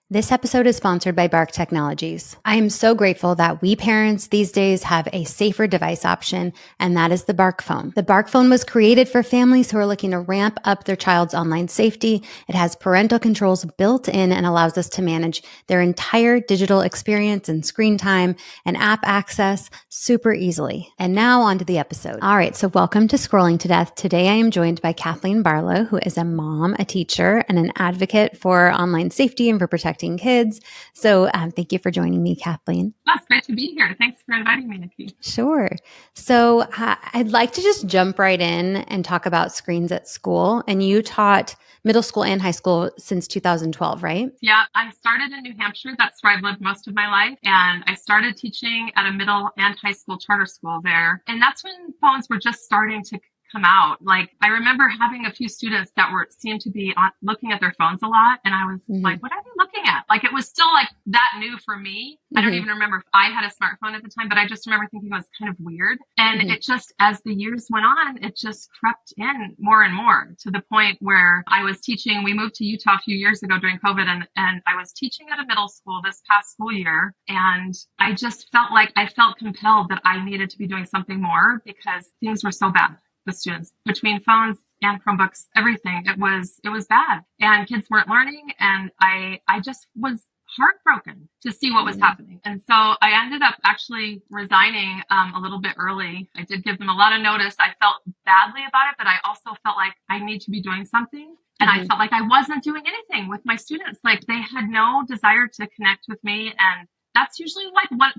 This episode is sponsored by Bark Technologies. I am so grateful that we parents these days have a safer device option, and that is the Bark phone. The Bark phone was created for families who are looking to ramp up their child's online safety. It has parental controls built in and allows us to manage their entire digital experience and screen time and app access super easily. And now on to the episode. All right, so welcome to Scrolling to Death. Today I am joined by Kathleen Barlow, who is a mom, a teacher, and an advocate for online safety and for protecting kids. So thank you for joining me, Kathleen. That's great to be here. Thanks for inviting me, Nikki. Sure. So I'd like to just jump right in and talk about screens at school. And you taught middle school and high school since 2012, right? Yeah, I started in New Hampshire. That's where I've lived most of my life. And I started teaching at a middle and high school charter school there. And that's when phones were just starting to come out. Like, I remember having a few students that seemed to be looking at their phones a lot. And I was like, what are they looking at? Like, it was still like that new for me. I don't even remember if I had a smartphone at the time, but I just remember thinking it was kind of weird. And it just, as the years went on, it just crept in more and more to the point where I was teaching. We moved to Utah a few years ago during COVID, and I was teaching at a middle school this past school year. And I just felt compelled that I needed to be doing something more because things were so bad. The students, between phones and Chromebooks, everything, it was bad, and kids weren't learning, and I just was heartbroken to see what was happening. And so I ended up actually resigning a little bit early. I did give them a lot of notice. I felt badly about it, but I also felt like I need to be doing something. And I felt like I wasn't doing anything with my students. Like, they had no desire to connect with me. And that's usually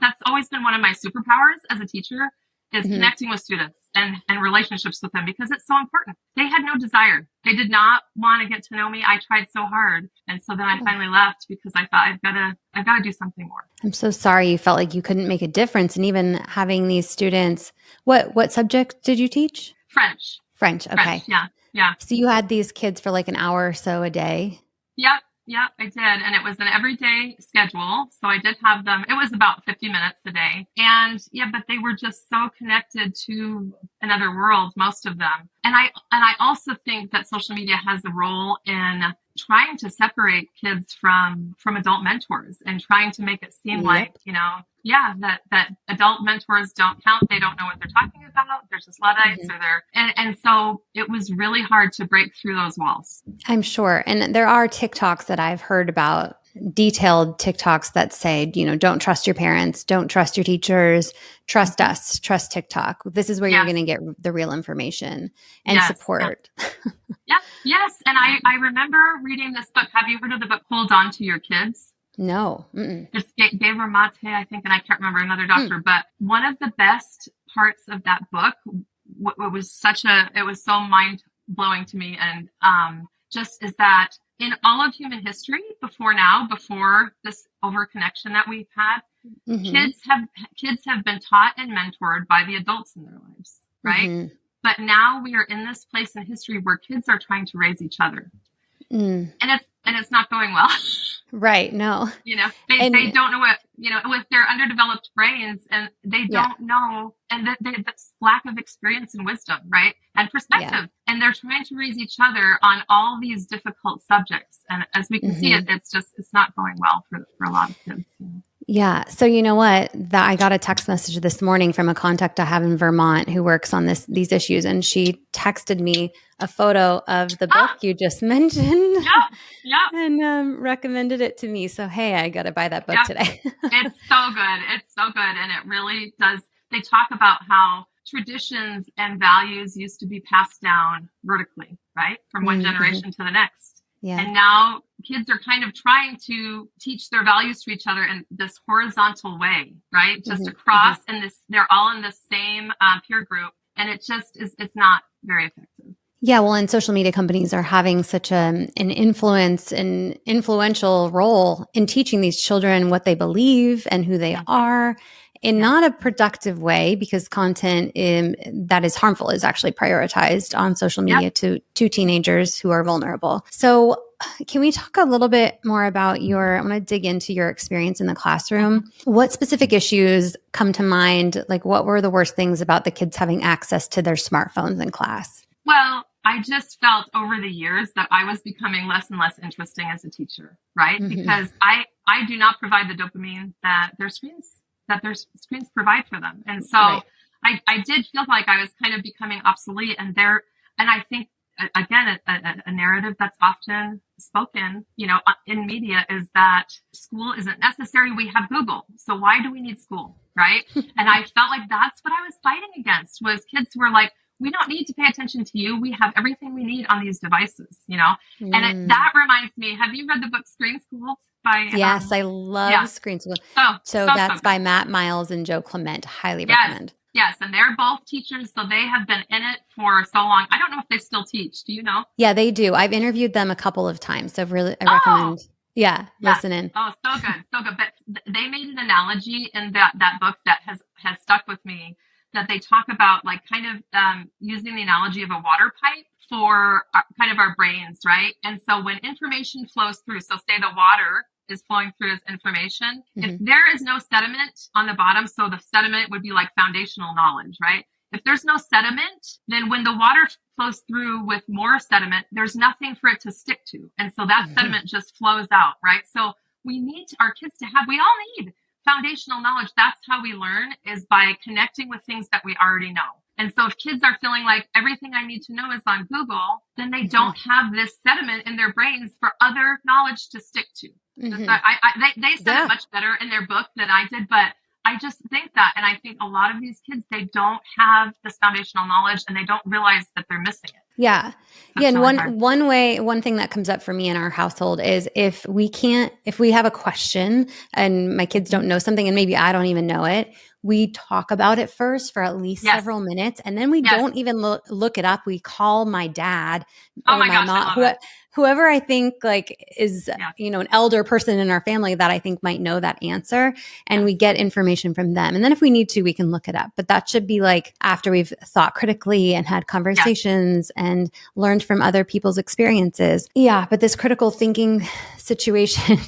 that's always been one of my superpowers as a teacher, is connecting with students and relationships with them, because it's so important. They had no desire. They did not want to get to know me. I tried so hard. And so then I finally left because I thought I've got to do something more. I'm so sorry you felt like you couldn't make a difference. And even having these students, what subject did you teach? French. Okay. French, yeah. So you had these kids for like an hour or so a day? Yep, I did. And it was an everyday schedule. So I did have them. It was about 50 minutes a day. And but they were just so connected to another world, most of them. And I also think that social media has a role in trying to separate kids from adult mentors and trying to make it seem like, that adult mentors don't count. They don't know what they're talking about. They're just Luddites or they're, and so it was really hard to break through those walls. I'm sure. And there are TikToks that I've heard about, detailed TikToks that say, don't trust your parents, don't trust your teachers, trust us, trust TikTok. This is where you're going to get the real information and support. Yes. And I remember reading this book. Have you heard of the book Hold On to Your Kids? No. It's Gabriel Mate, I think, and I can't remember another doctor. But one of the best parts of that book, it was so mind blowing to me, and just is that in all of human history before this overconnection that we've had, kids have been taught and mentored by the adults in their lives, right? But now we are in this place in history where kids are trying to raise each other, and it's not going well. Right. No. They don't know what, with their underdeveloped brains, and they don't know, and that's lack of experience and wisdom, right? And perspective. And they're trying to raise each other on all these difficult subjects. And as we can see, it's not going well for a lot of kids. Yeah. So you know what? I got a text message this morning from a contact I have in Vermont who works on these issues, and she texted me a photo of the book you just mentioned. And recommended it to me. So hey, I got to buy that book today. It's so good. It's so good, and it really does. They talk about how traditions and values used to be passed down vertically, right, from one generation to the next. Yeah. And now kids are kind of trying to teach their values to each other in this horizontal way, right? Just across, and they're all in the same peer group, and it's not very effective. Yeah, well, and social media companies are having such an influential role in teaching these children what they believe and who they are in not a productive way, because content that is harmful is actually prioritized on social media to teenagers who are vulnerable. So can we talk a little bit more about I want to dig into your experience in the classroom. What specific issues come to mind? Like, what were the worst things about the kids having access to their smartphones in class? Well, I just felt over the years that I was becoming less and less interesting as a teacher, right? Mm-hmm. Because I do not provide the dopamine that their screens provide for them. And so Right. I did feel like I was kind of becoming obsolete, and I think again, a narrative that's often spoken, in media is that school isn't necessary. We have Google. So why do we need school? Right. And I felt like that's what I was fighting against, was kids who were like, we don't need to pay attention to you. We have everything we need on these devices, and that reminds me, have you read the book Screen School by, Yes, I love Screen School. So that's by Matt Miles and Joe Clement. Highly recommend. Yes, and they're both teachers, so they have been in it for so long. I don't know if they still teach. Do you know? Yeah, they do. I've interviewed them a couple of times, so really, I recommend. Yeah, listen in. Oh, so good, so good. But they made an analogy in that book that has stuck with me. That they talk about, like, kind of using the analogy of a water pipe for kind of our brains, right? And so when information flows through, so say the water is flowing through as information. Mm-hmm. If there is no sediment on the bottom, so the sediment would be like foundational knowledge, right? If there's no sediment, then when the water flows through with more sediment, there's nothing for it to stick to. And so that sediment just flows out, right? So we need our kids to have, we all need foundational knowledge. That's how we learn, is by connecting with things that we already know. And so if kids are feeling like everything I need to know is on Google, then they don't have this sediment in their brains for other knowledge to stick to. Mm-hmm. So they said it much better in their book than I did, but I just think that, and I think a lot of these kids, they don't have this foundational knowledge and they don't realize that they're missing it. Yeah. That's and one thing that comes up for me in our household is if we have a question and my kids don't know something and maybe I don't even know it, we talk about it first for at least several minutes, and then we don't even look it up. We call my dad or my mom, whoever I think like is, an elder person in our family that I think might know that answer, and we get information from them. And then if we need to, we can look it up. But that should be like after we've thought critically and had conversations and learned from other people's experiences. Yeah. But this critical thinking situation,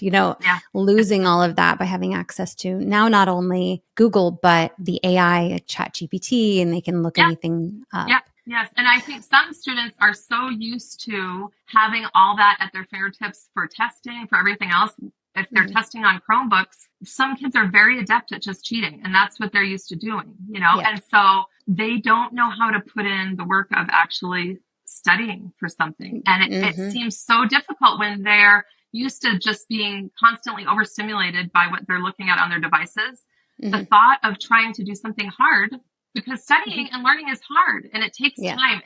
losing all of that by having access to now not only Google, but the AI, ChatGPT, and they can look anything up. Yeah. Yes. And I think some students are so used to having all that at their fingertips for testing, for everything else. If they're testing on Chromebooks, some kids are very adept at just cheating, and that's what they're used to doing, and so they don't know how to put in the work of actually studying for something. And it seems so difficult when they're used to just being constantly overstimulated by what they're looking at on their devices. The thought of trying to do something hard, because studying and learning is hard and it takes time,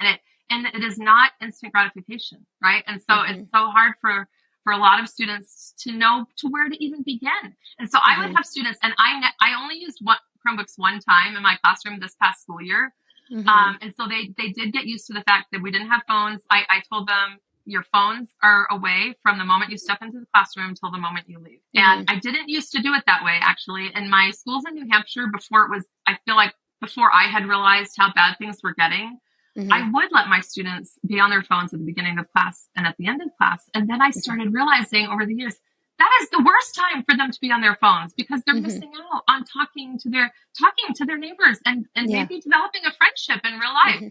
and it is not instant gratification, right? And so it's so hard for a lot of students to know to where to even begin. And so I would have students, and I only used Chromebooks one time in my classroom this past school year. And so they did get used to the fact that we didn't have phones. I told them, your phones are away from the moment you step into the classroom until the moment you leave. And I didn't used to do it that way, actually. In my schools in New Hampshire, before I had realized how bad things were getting, I would let my students be on their phones at the beginning of class and at the end of class. And then I started realizing over the years, that is the worst time for them to be on their phones, because they're missing out on talking to their neighbors and maybe developing a friendship in real life,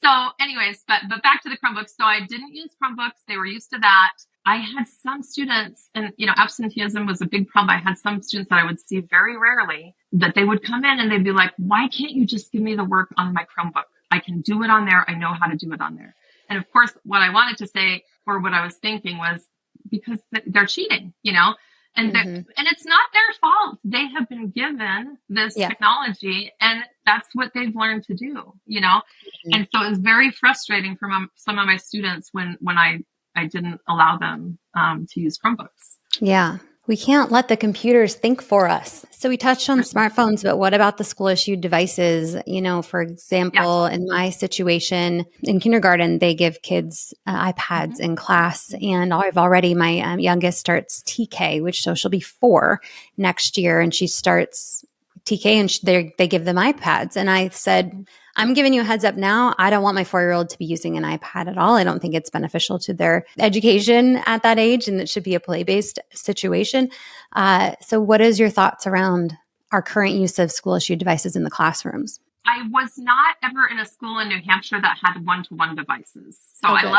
So anyways, but back to the Chromebooks. So I didn't use Chromebooks. They were used to that. I had some students, and absenteeism was a big problem. I had some students that I would see very rarely, that they would come in and they'd be like, why can't you just give me the work on my Chromebook? I can do it on there. I know how to do it on there. And of course, what I wanted to say, or what I was thinking, was because they're cheating, and and it's not their fault. They have been given this technology, and that's what they've learned to do, And so it was very frustrating for some of my students when I didn't allow them to use Chromebooks. Yeah. We can't let the computers think for us. So we touched on smartphones, but what about the school issued devices? For example, in my situation in kindergarten, they give kids iPads in class, and my youngest starts TK, so she'll be 4 next year, and she starts TK, and they give them iPads. And I said, I'm giving you a heads up now. I don't want my 4-year-old to be using an iPad at all. I don't think it's beneficial to their education at that age, and it should be a play-based situation. So what is your thoughts around our current use of school-issued devices in the classrooms? I was not ever in a school in New Hampshire that had one-to-one devices. So Oh, I good.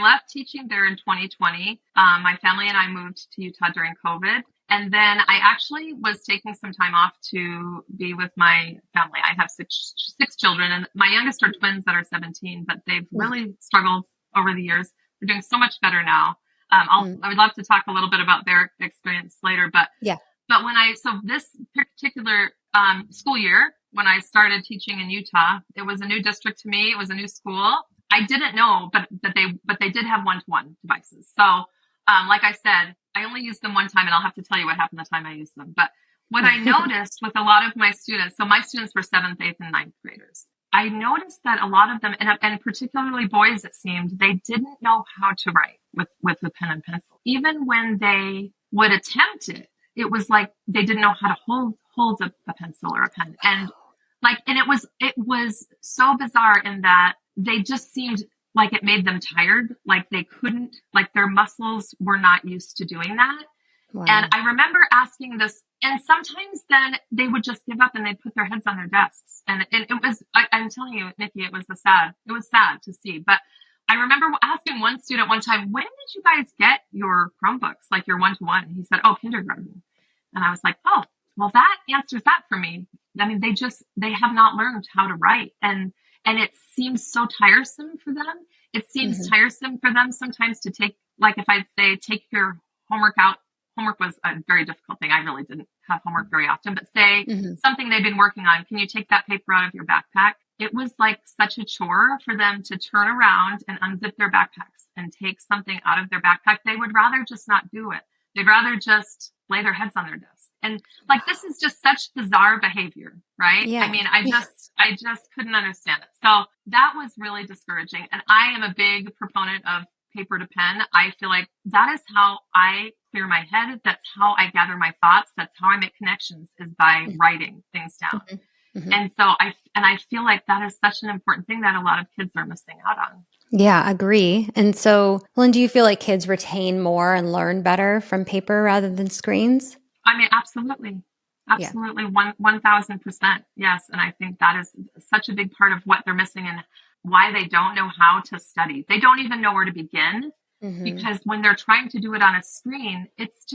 left teaching there in 2020. My family and I moved to Utah during COVID. And then I actually was taking some time off to be with my family. I have six children, and my youngest are twins that are 17, but they've really struggled over the years. They're doing so much better now. I would love to talk a little bit about their experience later, but Yeah. but so this particular school year, when I started teaching in Utah, it was a new district to me. It was a new school. I didn't know, but they did have one-to-one devices. So, like I said, I only used them one time, and I'll have to tell you what happened the time I used them. But what I noticed with a lot of my students, so my students were 7th, 8th, and 9th graders. I noticed that a lot of them, and particularly boys, it seemed, they didn't know how to write with the pen and pencil. Even when they would attempt it, it was like they didn't know how to hold a pencil or a pen. And it was so bizarre in that they just seemed like it made them tired, like they couldn't, like their muscles were not used to doing that. Wow. And I remember asking this, and sometimes then they would just give up and they'd put their heads on their desks. And it was, I'm telling you, Nikki, it was sad to see. But I remember asking one student one time, when did you guys get your Chromebooks, like your one-to-one? He said, oh, kindergarten. And I was like, oh, well, that answers that for me. I mean, they have not learned how to write. And it seems so tiresome for them. It seems tiresome for them sometimes to take, like if I'd say, take your homework out. Homework was a very difficult thing. I really didn't have homework very often, but say something they've been working on. Can you take that paper out of your backpack? It was like such a chore for them to turn around and unzip their backpacks and take something out of their backpack. They would rather just not do it. They'd rather just lay their heads on their desk. And like, this is just such bizarre behavior, right? Yeah. I mean, I just couldn't understand it. So that was really discouraging. And I am a big proponent of paper to pen. I feel like that is how I clear my head. That's how I gather my thoughts. That's how I make connections, is by writing things down. And so I feel like that is such an important thing that a lot of kids are missing out on. Yeah, agree. And so, Lynn, do you feel like kids retain more and learn better from paper rather than screens? I mean, absolutely. Absolutely. 1000%. Yes. And I think that is such a big part of what they're missing and why they don't know how to study. They don't even know where to begin, because when they're trying to do it on a screen, it's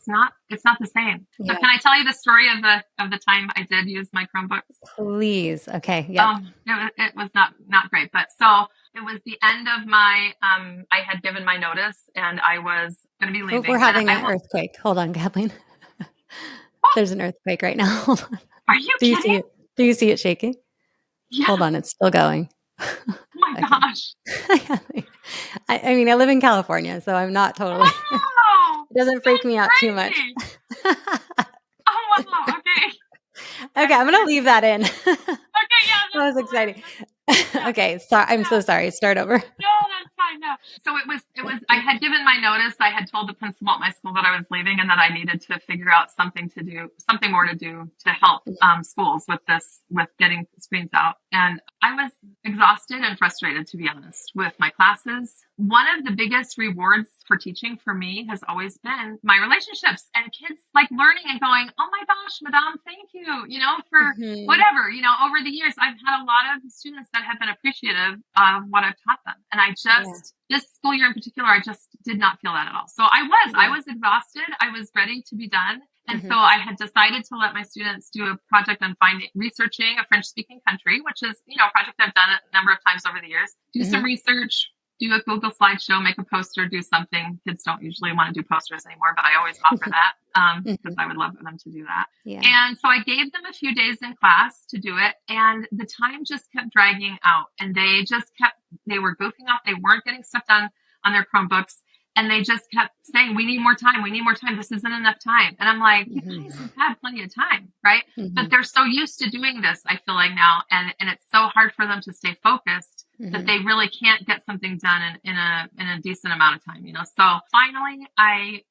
not the same. Yeah. So can I tell you the story of the time I did use my Chromebooks? Please. Okay. Yeah. It was not great, but so it was the end of my, I had given my notice and I was going to be leaving. We're having an earthquake. Hold on, Kathleen. There's an earthquake right now. Hold on. Are you kidding? Do you see it shaking? Yeah. Hold on. It's still going. Oh my gosh. I mean, I live in California, so I'm not totally, Oh, it doesn't freak me out crazy. too much. Oh, wow. Okay. Okay. I'm going to leave that in. Okay. Yeah. That was exciting. Okay. I'm so sorry. Start over. No, that's fine. No. So it was, I had given my notice. I had told the principal at my school that I was leaving and that I needed to figure out something more to do to help schools with getting screens out. And I was exhausted and frustrated, to be honest, with my classes. One of the biggest rewards for teaching for me has always been my relationships and kids like learning and going, oh my gosh, Madame, thank you, for whatever, over the years, I've had a lot of students that have been appreciative of what I've taught them. And I just, this school year in particular, I just did not feel that at all. So I was exhausted. I was ready to be done. And so I had decided to let my students do a project on researching a French speaking country, which is, a project I've done a number of times over the years. Do some research, do a Google slideshow, make a poster, do something. Kids don't usually want to do posters anymore, but I always offer that because I would love for them to do that. Yeah. And so I gave them a few days in class to do it. And the time just kept dragging out and they were goofing off. They weren't getting stuff done on their Chromebooks. And they just kept saying, we need more time. We need more time. This isn't enough time. And I'm like, you guys have had plenty of time, right? But they're so used to doing this, I feel like now. And it's so hard for them to stay focused that they really can't get something done in a decent amount of time, So finally, I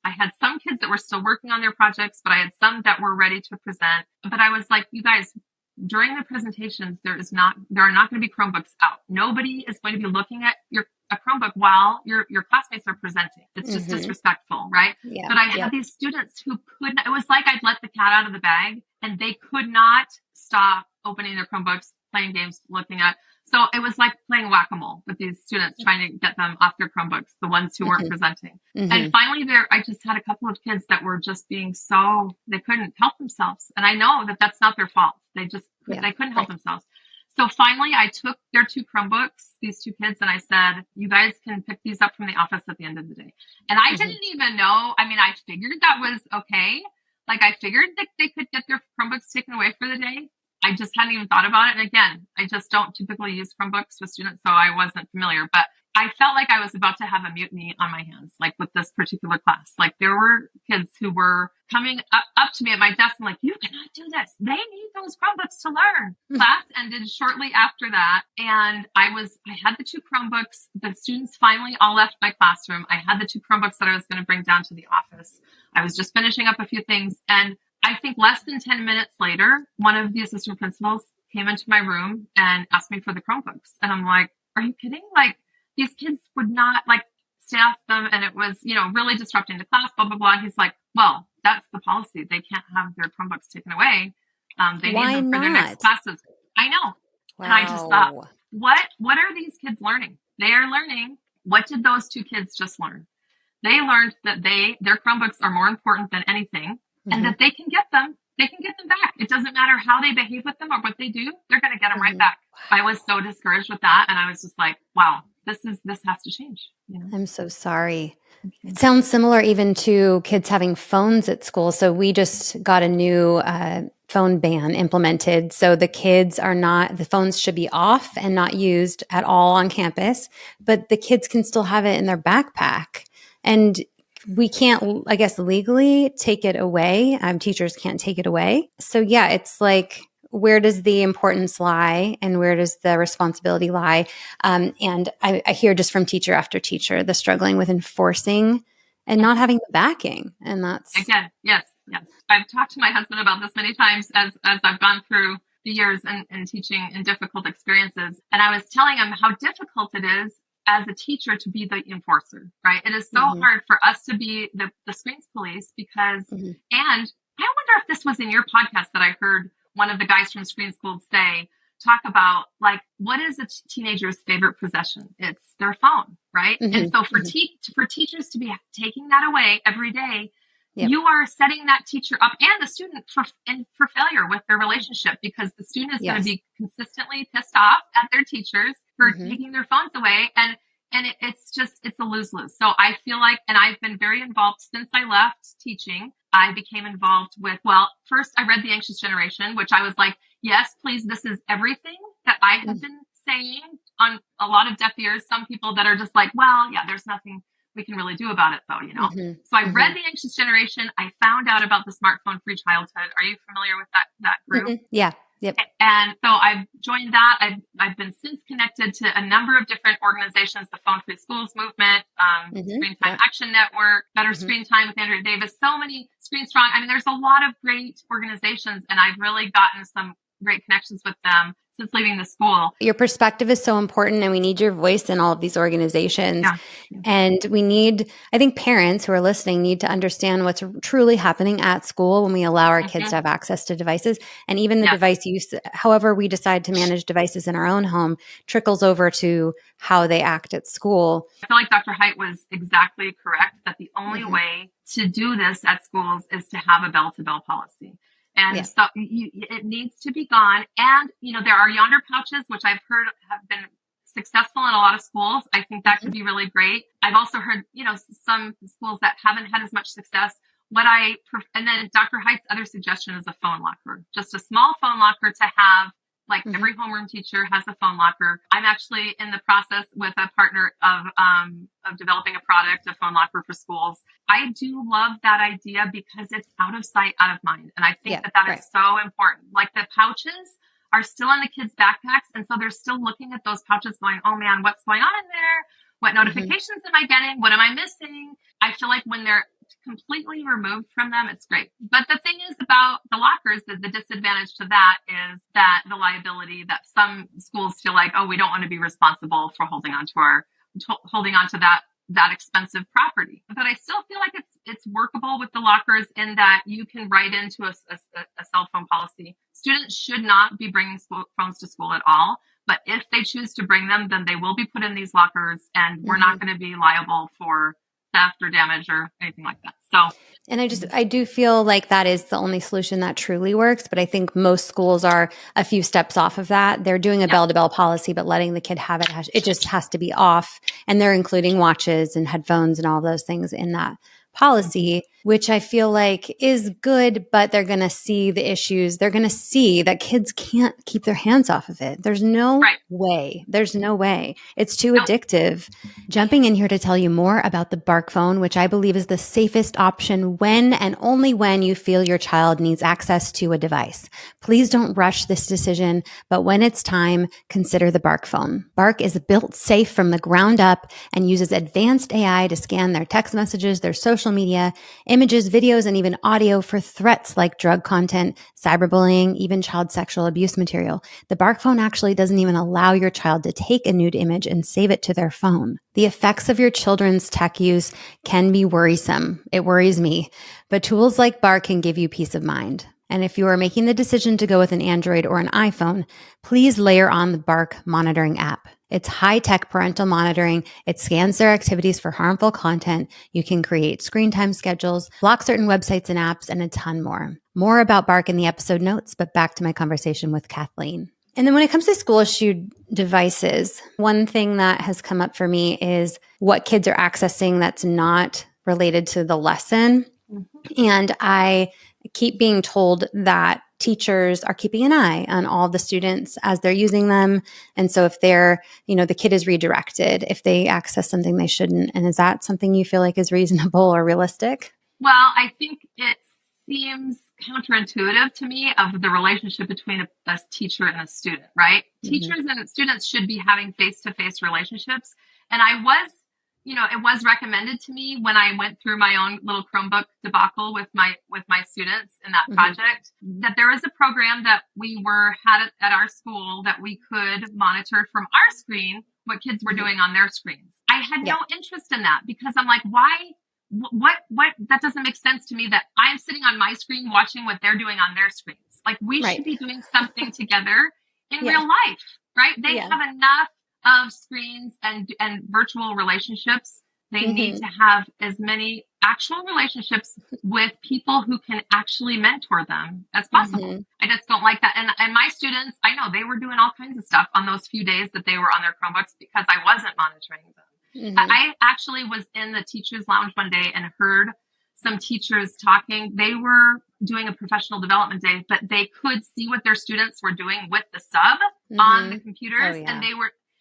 had some kids that were still working on their projects, but I had some that were ready to present. But I was like, you guys, during the presentations, there are not going to be Chromebooks out. Nobody is going to be looking at a Chromebook while your classmates are presenting. It's just disrespectful, right? Yeah. But I had these students who couldn't, it was like I'd let the cat out of the bag, and they could not stop opening their Chromebooks, playing games, looking at. So it was like playing whack-a-mole with these students, trying to get them off their Chromebooks, the ones who weren't presenting. And finally I just had a couple of kids that were just being they couldn't help themselves. And I know that that's not their fault. They couldn't help themselves. So finally I took their 2 Chromebooks, these 2 kids, and I said, you guys can pick these up from the office at the end of the day. And I didn't even know, I mean, I figured that was okay. Like I figured that they could get their Chromebooks taken away for the day. I just hadn't even thought about it. And again, I just don't typically use Chromebooks with students, so I wasn't familiar. But I felt like I was about to have a mutiny on my hands, like with this particular class. Like there were kids who were coming up to me at my desk and like, you cannot do this. They need those Chromebooks to learn. Class ended shortly after that. And I had the 2 Chromebooks. The students finally all left my classroom. I had the 2 Chromebooks that I was going to bring down to the office. I was just finishing up a few things. And I think less than 10 minutes later, one of the assistant principals came into my room and asked me for the Chromebooks. And I'm like, are you kidding? Like these kids would not like stay off them. And it was, really disrupting the class, blah, blah, blah. He's like, well, that's the policy. They can't have their Chromebooks taken away. They need them for their next classes. I know. Wow. And I just thought, what are these kids learning? They are learning. What did those 2 kids just learn? They learned that their Chromebooks are more important than anything. And that they can get them back. It doesn't matter how they behave with them or what they do, they're going to get them right back. I was so discouraged with that. And I was just like, wow, this has to change. I'm so sorry. It sounds similar even to kids having phones at school. So we just got a new phone ban implemented. So the phones should be off and not used at all on campus, but the kids can still have it in their backpack. And we can't, I guess, legally take it away. Teachers can't take it away. So yeah, it's like, where does the importance lie and where does the responsibility lie? And I hear just from teacher after teacher, the struggling with enforcing and not having the backing. And that's... Again, yes. I've talked to my husband about this many times as I've gone through the years and teaching in difficult experiences. And I was telling him how difficult it is as a teacher to be the enforcer, right? It is so hard for us to be the screens police because, and I wonder if this was in your podcast that I heard one of the guys from Screen School talk about like, what is a teenager's favorite possession? It's their phone, right? And so for teachers to be taking that away every day, you are setting that teacher up and the student for failure with their relationship because the student is going to be consistently pissed off at their teachers for taking their phones away. And it's a lose-lose. So I feel like, and I've been very involved since I left teaching. I became involved with, first I read The Anxious Generation, which I was like, yes, please. This is everything that I have been saying on a lot of deaf ears. Some people that are just like, well, yeah, there's nothing we can really do about it though, So I read The Anxious Generation. I found out about the smartphone free childhood. Are you familiar with that group? Yeah. Yep. And so I've joined that. I've been since connected to a number of different organizations, the Phone Free Schools Movement, Screen Time Action Network, Better Screen Time with Andrea Davis, so many Screen Strong. I mean, there's a lot of great organizations and I've really gotten some great connections with them since leaving the school. Your perspective is so important and we need your voice in all of these organizations. Yeah. And I think parents who are listening need to understand what's truly happening at school when we allow our kids to have access to devices. And even the device use, however we decide to manage devices in our own home, trickles over to how they act at school. I feel like Dr. Haidt was exactly correct that the only way to do this at schools is to have a bell-to-bell policy. And so it needs to be gone. And, there are yonder pouches, which I've heard have been successful in a lot of schools. I think that could be really great. I've also heard, some schools that haven't had as much success. And then Dr. Haidt's other suggestion is a phone locker, just a small phone locker to have. Like every homeroom teacher has a phone locker. I'm actually in the process with a partner of developing a product, a phone locker for schools. I do love that idea because it's out of sight, out of mind. And I think that is so important. Like the pouches are still in the kids' backpacks. And so they're still looking at those pouches going, oh man, what's going on in there? What notifications am I getting? What am I missing? I feel like when they're completely removed from them, it's great. But the thing is about the lockers, that the disadvantage to that is that the liability that some schools feel like, oh, we don't want to be responsible for holding on to that expensive property. But I still feel like it's workable with the lockers in that you can write into a cell phone policy. Students should not be bringing phones to school at all. But if they choose to bring them, then they will be put in these lockers, and we're not going to be liable for theft or damage or anything like that. So, and I do feel like that is the only solution that truly works. But I think most schools are a few steps off of that. They're doing a bell-to-bell policy, but letting the kid have it, it just has to be off. And they're including watches and headphones and all those things in that policy, which I feel like is good, but they're going to see the issues. They're going to see that kids can't keep their hands off of it. There's no way. There's no way. It's too addictive. Jumping in here to tell you more about the Bark phone, which I believe is the safest option when and only when you feel your child needs access to a device. Please don't rush this decision, but when it's time, consider the Bark phone. Bark is built safe from the ground up and uses advanced AI to scan their text messages, their social media, images, videos, and even audio for threats like drug content, cyberbullying, even child sexual abuse material. The Bark phone actually doesn't even allow your child to take a nude image and save it to their phone. The effects of your children's tech use can be worrisome. It worries me. But tools like Bark can give you peace of mind. And if you are making the decision to go with an Android or an iPhone, please layer on the Bark monitoring app. It's high-tech parental monitoring. It scans their activities for harmful content. You can create screen time schedules, block certain websites and apps, and a ton more. More about Bark in the episode notes, but back to my conversation with Kathleen. And then when it comes to school-issued devices, one thing that has come up for me is what kids are accessing that's not related to the lesson. And I keep being told that teachers are keeping an eye on all the students as they're using them. And so if they're, the kid is redirected if they access something they shouldn't. And is that something you feel like is reasonable or realistic? Well, I think it seems counterintuitive to me of the relationship between a teacher and a student, right? Mm-hmm. Teachers and students should be having face-to-face relationships. And it was recommended to me when I went through my own little Chromebook debacle with my students in that project, that there is a program that we had at our school that we could monitor from our screen what kids were doing on their screens. I had no interest in that because I'm like, why? What? That doesn't make sense to me that I'm sitting on my screen watching what they're doing on their screens. Like we should be doing something together in real life, right? They have enough of screens and virtual relationships. They need to have as many actual relationships with people who can actually mentor them as possible. I just don't like that. And my students, I know they were doing all kinds of stuff on those few days that they were on their Chromebooks because I wasn't monitoring them. I actually was in the teacher's lounge one day and heard some teachers talking. They were doing a professional development day, but they could see what their students were doing with the sub on the computers.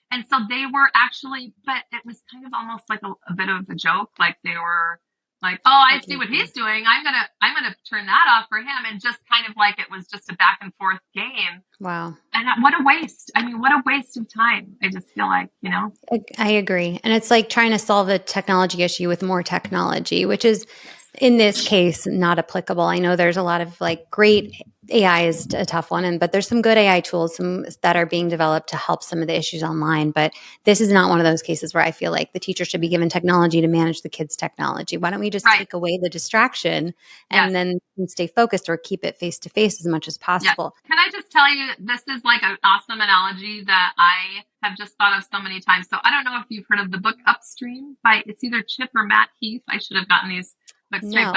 And so they were actually, but it was kind of almost like a bit of a joke. Like they were like, oh, I see what he's doing. I'm going to turn that off for him. And just kind of like it was just a back and forth game. Wow. And what a waste. I mean, what a waste of time. I just feel like, I agree. And it's like trying to solve a technology issue with more technology, which is in this case not applicable. I know there's a lot of great AI is a tough one, but there's some good AI tools that are being developed to help some of the issues online. But this is not one of those cases where I feel like the teacher should be given technology to manage the kids' technology. Why don't we just take away the distraction and then stay focused or keep it face to face as much as possible? Yes. Can I just tell you, this is like an awesome analogy that I have just thought of so many times. So I don't know if you've heard of the book Upstream it's either Chip or Matt Heath. I should have gotten these books straight,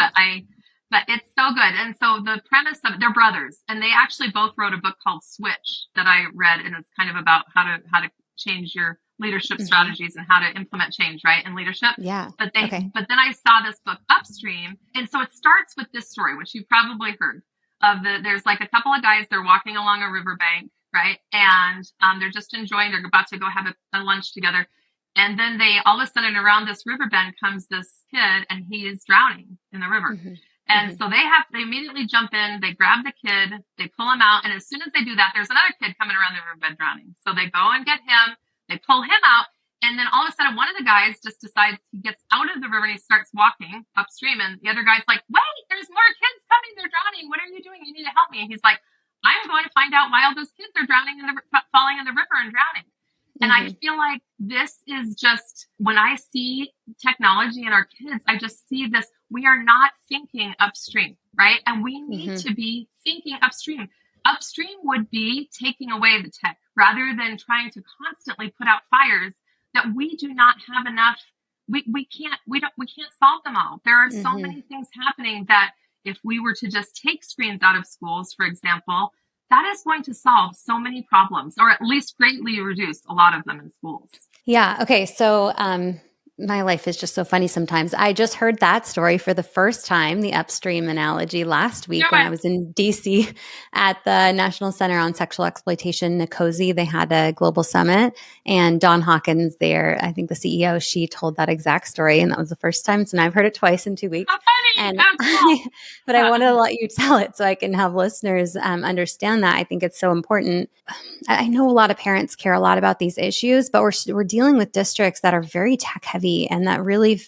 but it's so good. And so the premise of they're brothers, and they actually both wrote a book called Switch that I read, and it's kind of about how to change your leadership strategies and how to implement change, right, in leadership. Yeah. But then I saw this book Upstream, and so it starts with this story, which you've probably heard of. There's like a couple of guys, they're walking along a riverbank, right, and they're just enjoying. They're about to go have a lunch together. And then all of a sudden around this river bend comes this kid and he is drowning in the river. And so they immediately jump in, they grab the kid, they pull him out. And as soon as they do that, there's another kid coming around the riverbed drowning. So they go and get him, they pull him out. And then all of a sudden, one of the guys just decides he gets out of the river and he starts walking upstream. And the other guy's like, wait, there's more kids coming. They're drowning. What are you doing? You need to help me. And he's like, I'm going to find out why all those kids are drowning falling in the river and drowning. And I feel like this is just, when I see technology in our kids, I just see this, we are not thinking upstream, right? And we need to be thinking upstream. Upstream would be taking away the tech rather than trying to constantly put out fires that we do not have enough. We can't solve them all. There are so many things happening that if we were to just take screens out of schools, for example, that is going to solve so many problems, or at least greatly reduce a lot of them in schools. Yeah. Okay. So, my life is just so funny sometimes. I just heard that story for the first time, the upstream analogy, last week when I was in DC at the National Center on Sexual Exploitation, NCOSE. They had a global summit, and Dawn Hawkins there, I think the CEO, she told that exact story. And that was the first time. So now I've heard it twice in 2 weeks. How funny. And Cool. but I wanted to let you tell it so I can have listeners understand that. I think it's so important. I know a lot of parents care a lot about these issues, but we're dealing with districts that are very tech heavy and that really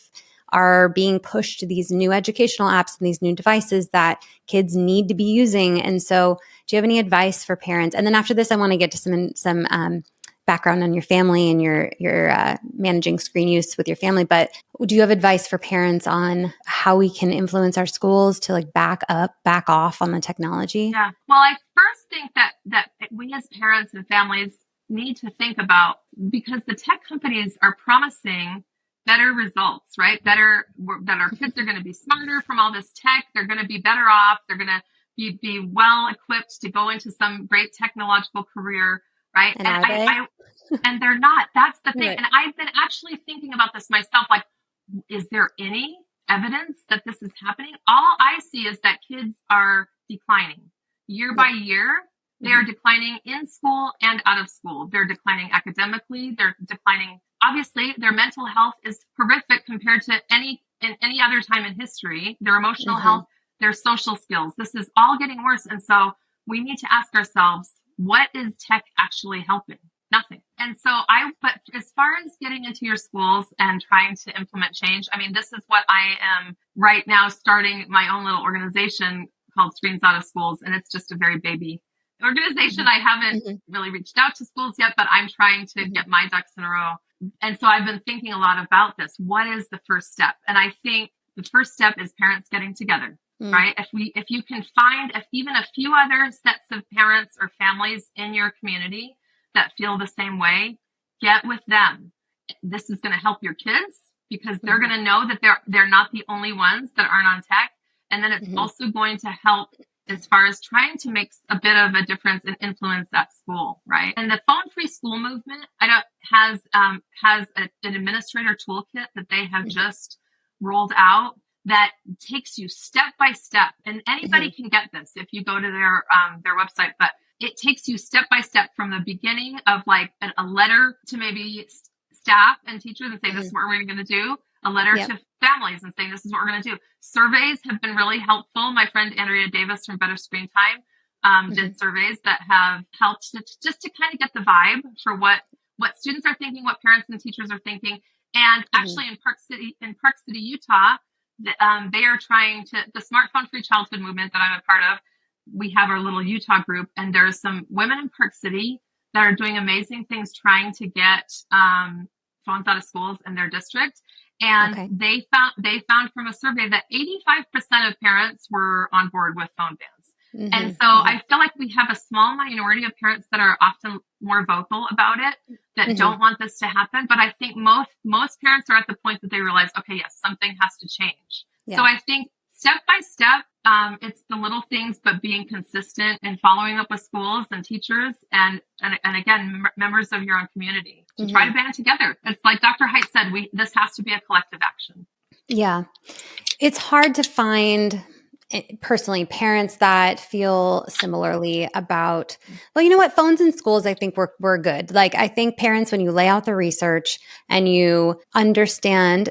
are being pushed to these new educational apps and these new devices that kids need to be using. And so, do you have any advice for parents? And then after this, I want to get to some background on your family and your managing screen use with your family. But do you have advice for parents on how we can influence our schools to like back off on the technology? Yeah. Well, I first think that we as parents and families need to think about, because the tech companies are promising better results, right? That our kids are going to be smarter from all this tech. They're going to be better off. They're going to be well equipped to go into some great technological career, right? And are they? And they're not. That's the thing. Right. And I've been actually thinking about this myself. Like, is there any evidence that this is happening? All I see is that kids are declining year by year. They are declining in school and out of school. They're declining academically. They're declining. Obviously, their mental health is horrific compared to any other time in history. Their emotional health, their social skills. This is all getting worse. And so we need to ask ourselves, what is tech actually helping? Nothing. And so but as far as getting into your schools and trying to implement change, I mean, this is what I am right now starting my own little organization called Screens Out of Schools. And it's just a very baby organization. I haven't really reached out to schools yet, but I'm trying to get my ducks in a row. And so I've been thinking a lot about this. What is the first step? And I think the first step is parents getting together, right? If you can find even a few other sets of parents or families in your community that feel the same way, get with them. This is going to help your kids because they're going to know that they're not the only ones that aren't on tech. And then it's also going to help as far as trying to make a bit of a difference and influence at school, right? And the phone-free school movement, has an administrator toolkit that they have just rolled out that takes you step by step. And anybody can get this if you go to their website, but it takes you step by step from the beginning of like a letter to maybe staff and teachers and say, this is what we're going to do. A letter to families and saying, this is what we're going to do. Surveys have been really helpful. My friend Andrea Davis from Better Screen Time did surveys that have helped just to kind of get the vibe for what students are thinking, what parents and teachers are thinking. And actually in Park City, Utah, they are trying to, the smartphone free childhood movement that I'm a part of, we have our little Utah group, and there's some women in Park City that are doing amazing things trying to get phones out of schools in their district. And they found from a survey that 85% of parents were on board with phone bans. And so I feel like we have a small minority of parents that are often more vocal about it, that don't want this to happen. But I think most parents are at the point that they realize, okay, yes, something has to change. Yeah. So I think step by step, it's the little things, but being consistent and following up with schools and teachers and again, members of your own community to try to band together. It's like Dr. Haidt said, this has to be a collective action. Yeah. It's hard to find personally parents that feel similarly about, well, you know what, phones in schools, I think we're good. Like, I think parents, when you lay out the research and you understand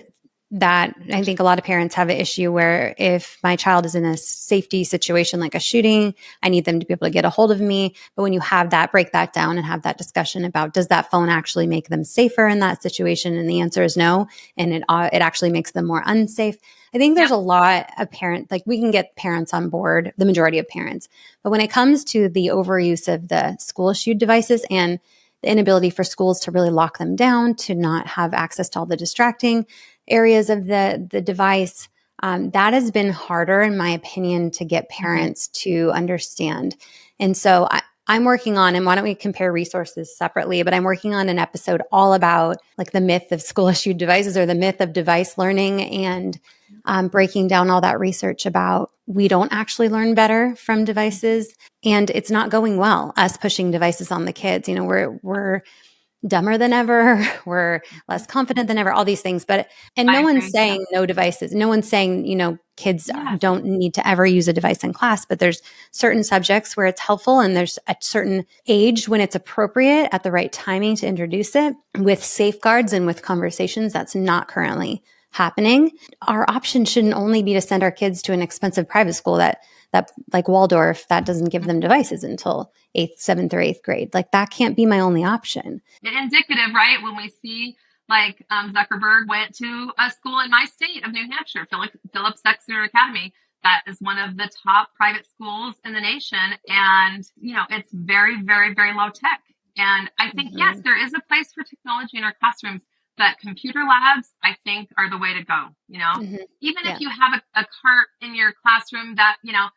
that I think a lot of parents have an issue where if my child is in a safety situation like a shooting, I need them to be able to get a hold of me. But when you have that, break that down and have that discussion about, does that phone actually make them safer in that situation? And the answer is no. And it actually makes them more unsafe. I think there's a lot of parents, like we can get parents on board, the majority of parents. But when it comes to the overuse of the school issued devices and the inability for schools to really lock them down, to not have access to all the distracting areas of the device, that has been harder, in my opinion, to get parents to understand. And so I'm working on, and why don't we compare resources separately, but I'm working on an episode all about like the myth of school issued devices or the myth of device learning, and breaking down all that research about we don't actually learn better from devices, and it's not going well, us pushing devices on the kids. You know, we're dumber than ever, we're less confident than ever, all these things. And no one's saying no devices. No one's saying, you know, kids don't need to ever use a device in class, but there's certain subjects where it's helpful, and there's a certain age when it's appropriate at the right timing to introduce it with safeguards and with conversations. That's not currently happening. Our option shouldn't only be to send our kids to an expensive private school that like Waldorf, that doesn't give them devices until 7th or 8th grade. Like that can't be my only option. Indicative, right? When we see like Zuckerberg went to a school in my state of New Hampshire, Phillips Exeter Academy. That is one of the top private schools in the nation. And, you know, it's very, very, very low tech. And I think, yes, there is a place for technology in our classrooms, but computer labs, I think, are the way to go. You know, even if you have a cart in your classroom that, you know,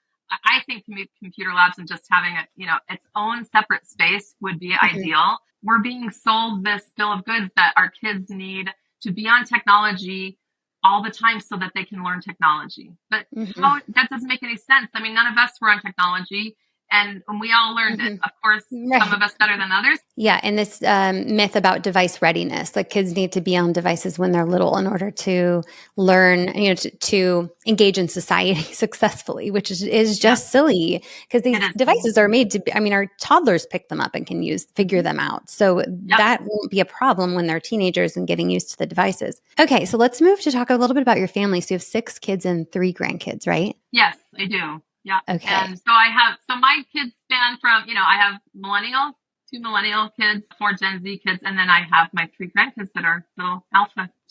I think computer labs and just having it, you know, its own separate space would be ideal. We're being sold this bill of goods that our kids need to be on technology all the time so that they can learn technology. But that doesn't make any sense. I mean, none of us were on technology, and we all learned it. Of course, some of us better than others. Yeah. And this myth about device readiness, like kids need to be on devices when they're little in order to learn, you know, to engage in society successfully, which is just silly, because these devices are made to be, I mean, our toddlers pick them up and can figure them out. So that won't be a problem when they're teenagers and getting used to the devices. Okay. So let's move to talk a little bit about your family. So you have 6 kids and 3 grandkids, right? Yes, I do. Yeah. Okay. And so my kids span from, you know, I have 2 millennial kids, 4 Gen Z kids, and then I have my 3 grandkids that are little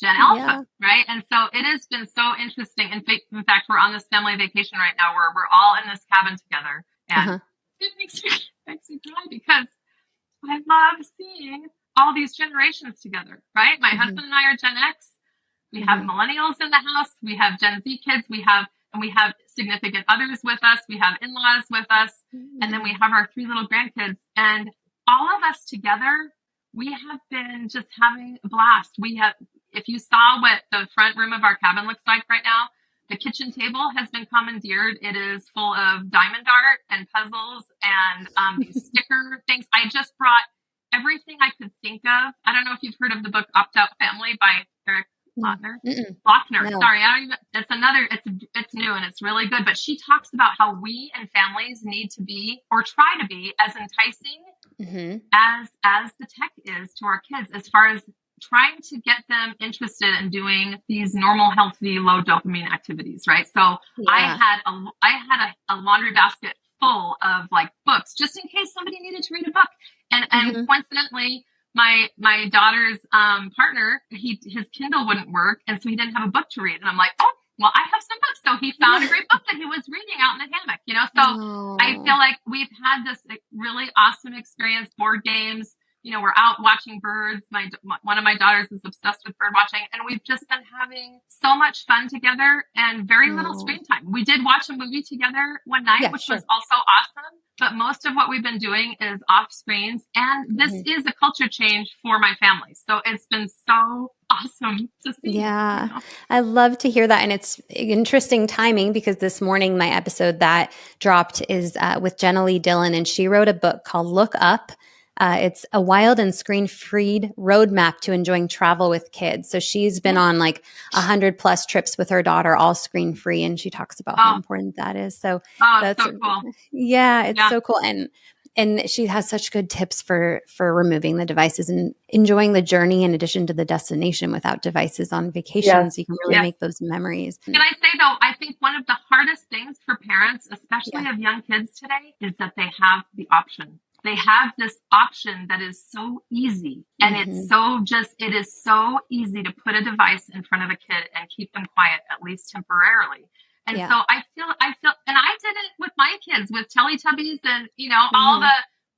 Gen Alpha, right? And so it has been so interesting. In fact, we're on this family vacation right now where we're all in this cabin together. And it makes me cry because I love seeing all these generations together, right? My husband and I are Gen X. We have millennials in the house. We have Gen Z kids. We have significant others with us. We have in-laws with us. And then we have our 3 little grandkids. And all of us together, we have been just having a blast. If you saw what the front room of our cabin looks like right now, the kitchen table has been commandeered. It is full of diamond art and puzzles and these sticker things. I just brought everything I could think of. I don't know if you've heard of the book Opt-Out Family by Eric Lochner. No. Sorry, it's new and it's really good. But she talks about how we and families need to be, or try to be, as enticing as the tech is to our kids, as far as trying to get them interested in doing these normal, healthy, low dopamine activities, right? So I had a laundry basket full of like books, just in case somebody needed to read a book. And coincidentally, my daughter's partner, his Kindle wouldn't work, and so he didn't have a book to read. And I'm like, oh, well, I have some books. So he found a great book that he was reading out in the hammock, you know? So I feel like we've had this really awesome experience, board games. You know, we're out watching birds. One of my daughters is obsessed with bird watching, and we've just been having so much fun together and very little screen time. We did watch a movie together one night, which was also awesome. But most of what we've been doing is off screens. And this is a culture change for my family. So it's been so awesome to see. Yeah, you know? I love to hear that. And it's interesting timing, because this morning, my episode that dropped is with Jenna Lee Dillon. And she wrote a book called Look Up. It's a wild and screen-free roadmap to enjoying travel with kids. So she's been on like 100+ trips with her daughter, all screen-free. And she talks about how important that is. So that's so cool. Yeah, it's so cool. And And she has such good tips for removing the devices and enjoying the journey in addition to the destination without devices on vacation. So you can really make those memories. Can I say though, I think one of the hardest things for parents, especially of young kids today, is that they have the option. They have this option that is so easy, and it is so easy to put a device in front of a kid and keep them quiet, at least temporarily. And so I feel, and I did it with my kids with Teletubbies and, all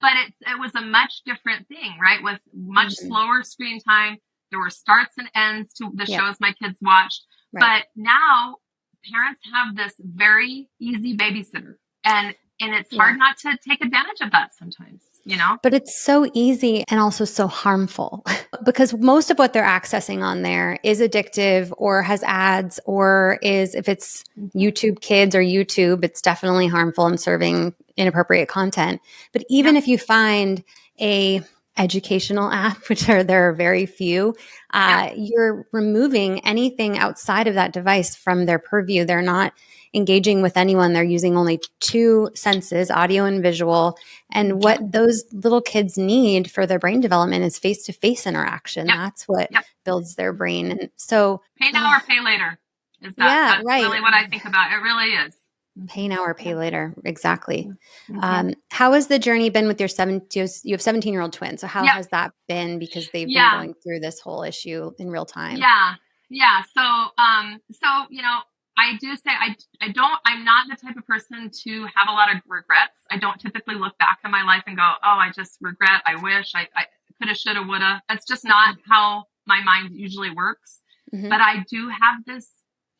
but it was a much different thing, right? With much slower screen time. There were starts and ends to the shows my kids watched. Right. But now parents have this very easy babysitter, and it's hard not to take advantage of that sometimes, But it's so easy and also so harmful because most of what they're accessing on there is addictive or has ads, or if it's YouTube Kids or YouTube, it's definitely harmful and serving inappropriate content. But even if you find a educational app, there are very few, you're removing anything outside of that device from their purview. They're not engaging with anyone. They're using only two senses, audio and visual. And what those little kids need for their brain development is face-to-face interaction. That's what builds their brain. And so pay now or pay later. That's really what I think about. It really is. Pay now or pay later. Exactly. How has the journey been with your you have 17-year-old twins. So how has that been? Because they've been going through this whole issue in real time. Yeah. So, I do say I'm not the type of person to have a lot of regrets. I don't typically look back in my life and go, oh, I just regret. I wish I coulda, shoulda, woulda. That's just not how my mind usually works. But I do have this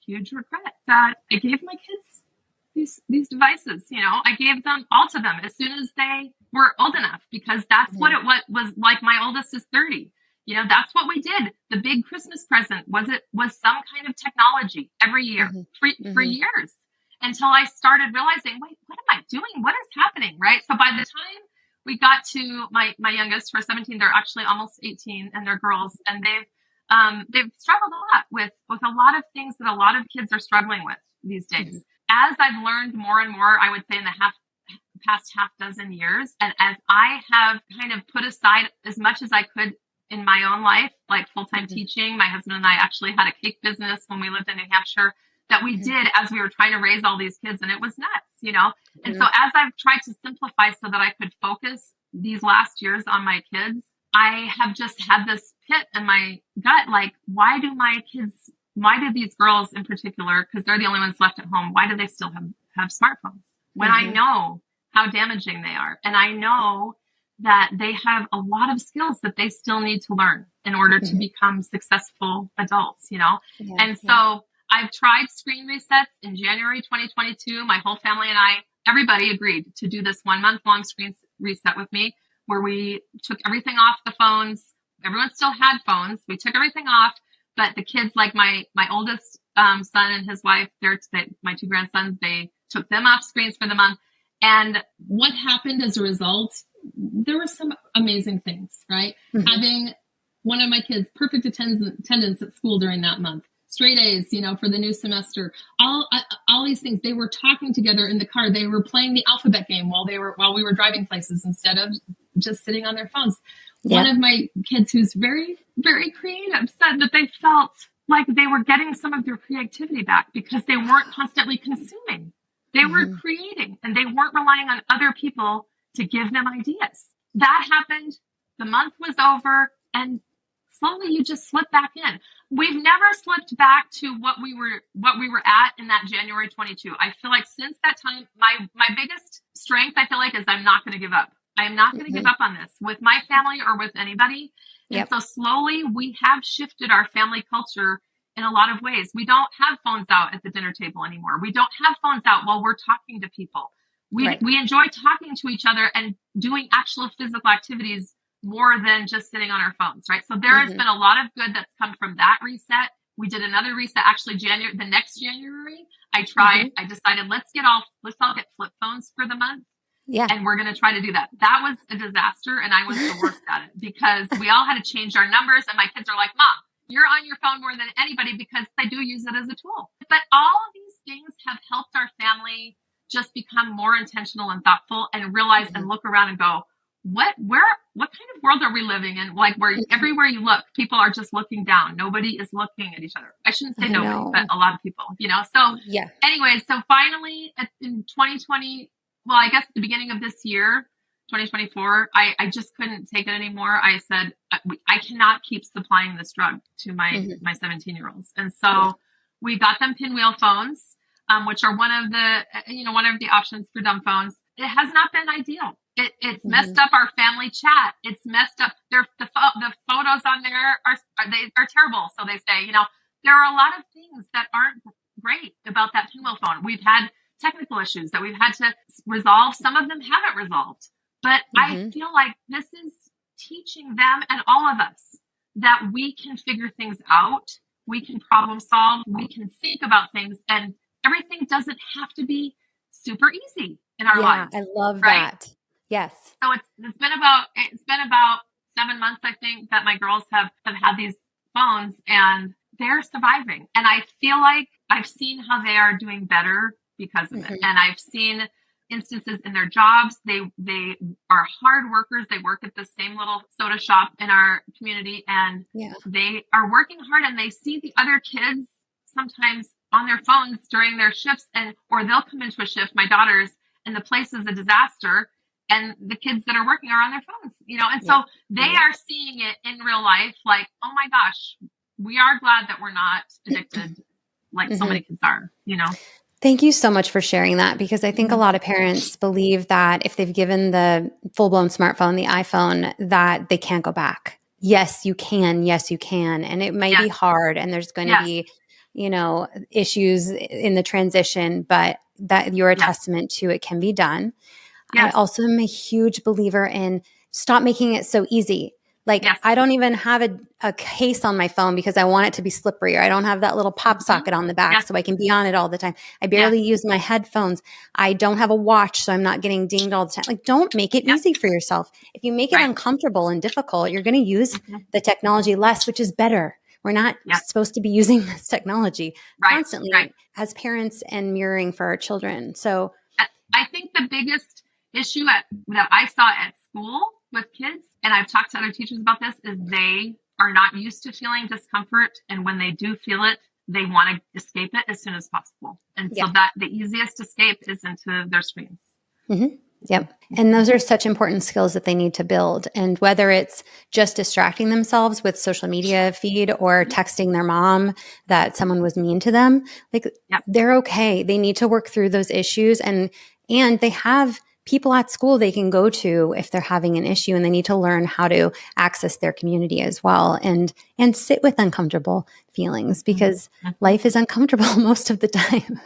huge regret that I gave my kids these devices. I gave them all to them as soon as they were old enough, because that's what it was like. My oldest is 30. That's what we did. The big Christmas present was some kind of technology every year for years, until I started realizing, wait, what am I doing? What is happening? Right. So by the time we got to my youngest, who are 17, they're actually almost 18, and they're girls, and they've struggled a lot with a lot of things that a lot of kids are struggling with these days. As I've learned more and more, I would say in the past half dozen years, and as I have kind of put aside as much as I could in my own life, like full-time teaching. My husband and I actually had a cake business when we lived in New Hampshire that we did as we were trying to raise all these kids, and it was nuts, And so as I've tried to simplify so that I could focus these last years on my kids, I have just had this pit in my gut, like, why do these girls in particular, because they're the only ones left at home, why do they still have smartphones when I know how damaging they are? And I know that they have a lot of skills that they still need to learn in order to become successful adults, And so I've tried screen resets in January 2022. My whole family and everybody agreed to do this 1 month long screen reset with me, where we took everything off the phones. Everyone still had phones. We took everything off, but the kids, like my oldest son and his wife, my two grandsons, they took them off screens for the month. And what happened as a result, there were some amazing things, right? Having one of my kids, perfect attendance at school during that month, straight A's, for the new semester, all these things. They were talking together in the car. They were playing the alphabet game while we were driving places, instead of just sitting on their phones. One of my kids, who's very, very creative, said that they felt like they were getting some of their creativity back because they weren't constantly consuming. They were creating, and they weren't relying on other people to give them ideas. That happened. The month was over, and slowly you just slip back in. We've never slipped back to what we were at in that January 22. I feel like since that time, my biggest strength, I feel like, is I'm not going to give up. I am not going to give up on this with my family or with anybody. And so slowly we have shifted our family culture in a lot of ways. We don't have phones out at the dinner table anymore. We don't have phones out while we're talking to people. We enjoy talking to each other and doing actual physical activities more than just sitting on our phones, right? So there has been a lot of good that's come from that reset. We did another reset, actually the next January. I decided, let's all get flip phones for the month. Yeah. And we're going to try to do that. That was a disaster, and I was the worst at it, because we all had to change our numbers, and my kids are like, Mom, you're on your phone more than anybody, because I do use it as a tool. But all of these things have helped our family just become more intentional and thoughtful and realize and look around and go, what kind of world are we living in? Like where everywhere you look, people are just looking down. Nobody is looking at each other. I shouldn't say nobody, but a lot of people, So Yeah. anyway, so finally in 2020, well, I guess at the beginning of this year, 2024, I just couldn't take it anymore. I said, I cannot keep supplying this drug to my 17-year-olds. And so we got them pinwheel phones, which are one of the options for dumb phones. It has not been ideal. It's messed up our family chat. It's messed up the photos on there are terrible. So they say, there are a lot of things that aren't great about that pinwheel phone. We've had technical issues that we've had to resolve. Some of them haven't resolved, but I feel like this is teaching them and all of us that we can figure things out. We can problem solve. We can think about things, and everything doesn't have to be super easy in our lives. I love right? that. Yes. So it's been about 7 months, I think, that my girls have had these phones, and they're surviving. And I feel like I've seen how they are doing better because of it. And I've seen instances in their jobs. They are hard workers. They work at the same little soda shop in our community, and they are working hard, and they see the other kids sometimes on their phones during their shifts, or they'll come into a shift, my daughters, and the place is a disaster, and the kids that are working are on their phones, and so they are seeing it in real life, like, oh my gosh, we are glad that we're not addicted like so many kids are, Thank you so much for sharing that, because I think a lot of parents believe that if they've given the full-blown smartphone, the iPhone, that they can't go back. Yes, you can. Yes, you can. And it might be hard, and there's going to be, issues in the transition, but that you're a testament to it can be done. I also am a huge believer in stop making it so easy. Like I don't even have a case on my phone because I want it to be slippery, or I don't have that little pop socket on the back so I can be on it all the time. I barely use my headphones. I don't have a watch, so I'm not getting dinged all the time. Like, don't make it easy for yourself. If you make it uncomfortable and difficult, you're going to use the technology less, which is better. We're not supposed to be using this technology constantly as parents and mirroring for our children. So I think the biggest issue that I saw at school with kids, and I've talked to other teachers about this, is they are not used to feeling discomfort. And when they do feel it, they want to escape it as soon as possible. And so that the easiest escape is into their screens. Yep. And those are such important skills that they need to build. And whether it's just distracting themselves with social media feed or texting their mom that someone was mean to them, like they're okay. They need to work through those issues, and they have people at school they can go to if they're having an issue, and they need to learn how to access their community as well, and sit with uncomfortable feelings, because life is uncomfortable most of the time.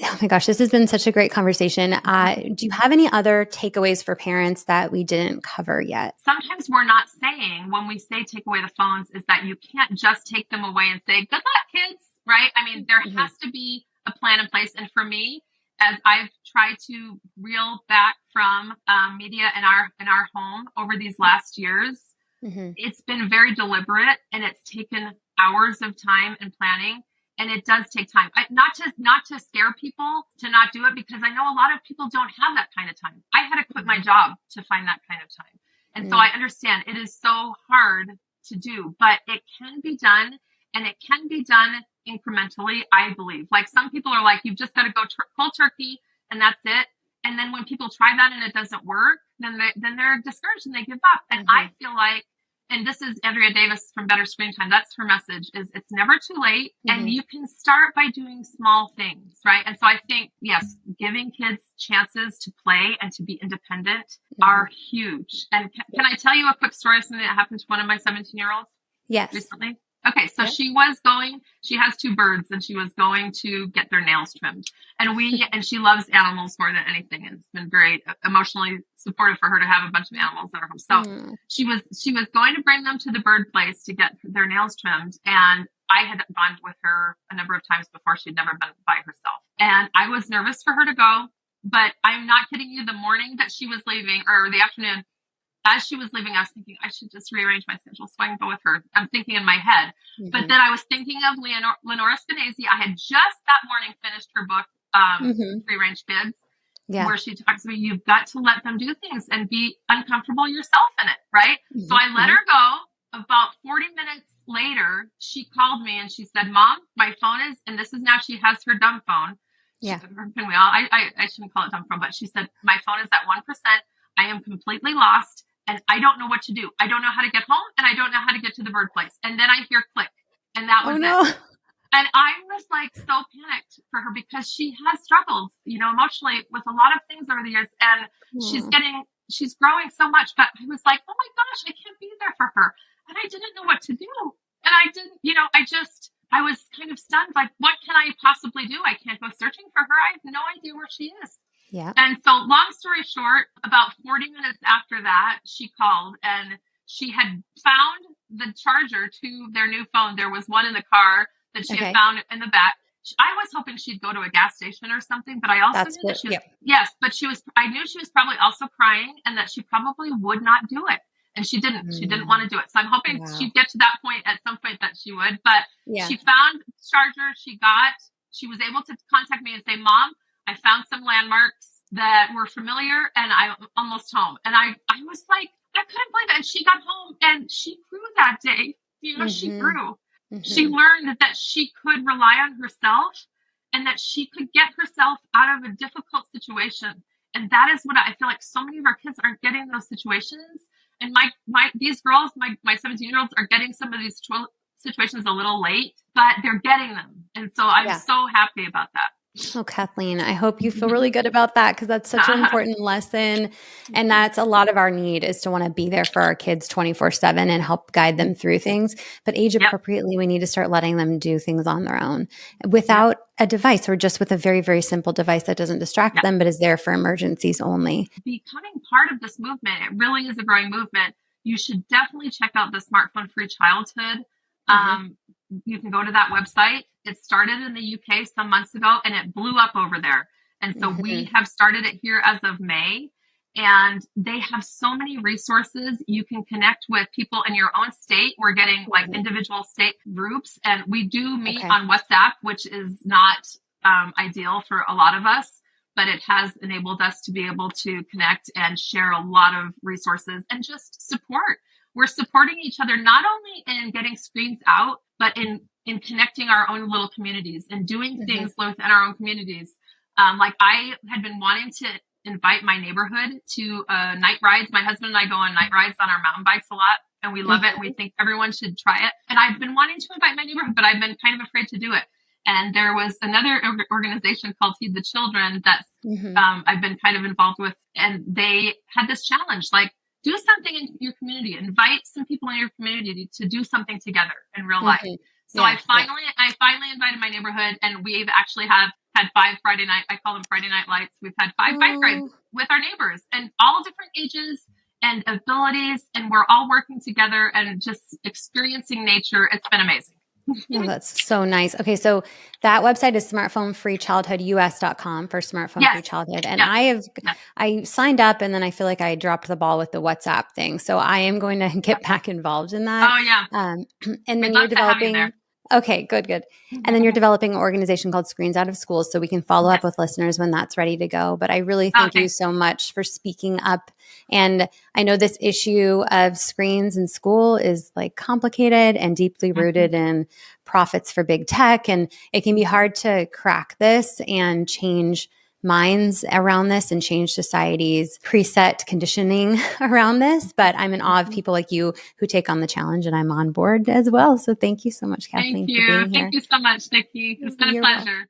Oh my gosh, this has been such a great conversation. Do you have any other takeaways for parents that we didn't cover yet? Sometimes we're not saying, when we say take away the phones, is that you can't just take them away and say, good luck, kids, right? I mean, there has to be a plan in place. And for me, as I've tried to reel back from media in our home over these last years, it's been very deliberate, and it's taken hours of time and planning. And it does take time, not to scare people to not do it, because I know a lot of people don't have that kind of time. I had to quit my job to find that kind of time. And so I understand it is so hard to do, but it can be done, and it can be done incrementally, I believe. Like, some people are like, you've just got to go cold turkey and that's it. And then when people try that and it doesn't work, then they're discouraged and they give up. And I feel like, and this is Andrea Davis from Better Screen Time, that's her message, is it's never too late, and you can start by doing small things, right? And so I think, yes, giving kids chances to play and to be independent are huge. And can I tell you a quick story of something that happened to one of my 17-year-olds recently? Okay, so she has 2 birds, and she was going to get their nails trimmed. And she loves animals more than anything. And it's been very emotionally supportive for her to have a bunch of animals in her home. So she was going to bring them to the bird place to get their nails trimmed. And I had gone with her a number of times before. She'd never been by herself. And I was nervous for her to go, but I'm not kidding you. The morning that she was leaving, or the afternoon, as she was leaving, I was thinking I should just rearrange my schedule so I can go with her. I'm thinking in my head. But then I was thinking of Lenora Skenazy. I had just that morning finished her book, Free Range Kids. Yeah. where she talks about you've got to let them do things and be uncomfortable yourself in it, right? Mm-hmm. So I let her go. About 40 minutes later, she called me and she said, Mom, my phone is, and this is now she has her dumb phone. Yeah. I shouldn't call it dumb phone, but she said, my phone is at 1%. I am completely lost and I don't know what to do. I don't know how to get home and I don't know how to get to the bird place. And then I hear click and that was it. And I was like so panicked for her because she has struggled, emotionally with a lot of things over the years. And she's growing so much. But I was like, oh my gosh, I can't be there for her. And I didn't know what to do. And I didn't, I was kind of stunned. Like, what can I possibly do? I can't go searching for her. I have no idea where she is. Yeah. And so long story short, about 40 minutes after that, she called and she had found the charger to their new phone. There was one in the car that she had found in the back. I was hoping she'd go to a gas station or something, but I also knew that she was, yes, but I knew she was probably also crying and that she probably would not do it. And she didn't want to do it. So I'm hoping she'd get to that point at some point that she would, but she found the charger she was able to contact me and say, Mom, I found some landmarks that were familiar and I'm almost home. And I was like, I couldn't believe it. And she got home and she grew that day. She grew. Mm-hmm. She learned that she could rely on herself and that she could get herself out of a difficult situation. And that is what I feel like so many of our kids aren't getting those situations. And these girls, my 17-year-olds are getting some of these situations a little late, but they're getting them. And so I'm so happy about that. Oh, Kathleen, I hope you feel really good about that because that's such an important lesson. And that's a lot of our need is to want to be there for our kids 24/7 and help guide them through things. But age appropriately, we need to start letting them do things on their own without a device or just with a very, very simple device that doesn't distract them, but is there for emergencies only. Becoming part of this movement, it really is a growing movement. You should definitely check out the Smartphone Free Childhood. You can go to that website. It started in the UK some months ago and it blew up over there. And so we have started it here as of May. And they have so many resources. You can connect with people in your own state. We're getting like individual state groups. And we do meet on WhatsApp, which is not ideal for a lot of us, but it has enabled us to be able to connect and share a lot of resources and just support. We're supporting each other, not only in getting screens out, but in connecting our own little communities and doing things within our own communities. Like I had been wanting to invite my neighborhood to night rides. My husband and I go on night rides on our mountain bikes a lot and we love it. And we think everyone should try it. And I've been wanting to invite my neighborhood, but I've been kind of afraid to do it. And there was another organization called Feed the Children that I've been kind of involved with. And they had this challenge, like, do something in your community, invite some people in your community to do something together in real life. So I finally invited my neighborhood and we've actually had 5 Friday night, I call them Friday night lights. We've had 5 bike rides with our neighbors and all different ages and abilities. And we're all working together and just experiencing nature. It's been amazing. Oh, that's so nice. Okay. So that website is smartphonefreechildhoodus.com for smartphone free childhood. And I signed up and then I feel like I dropped the ball with the WhatsApp thing. So I am going to get back involved in that. Oh yeah. And then you're developing. Okay, good. And then you're developing an organization called Screens Out of Schools so we can follow up with listeners when that's ready to go. But I really thank you so much for speaking up. And I know this issue of screens in school is like complicated and deeply rooted in profits for big tech. And it can be hard to crack this and change minds around this and change society's preset conditioning around this. But I'm in awe of people like you who take on the challenge and I'm on board as well. So thank you so much, Kathleen, for being here. Thank you so much, Nikki. It's been a pleasure.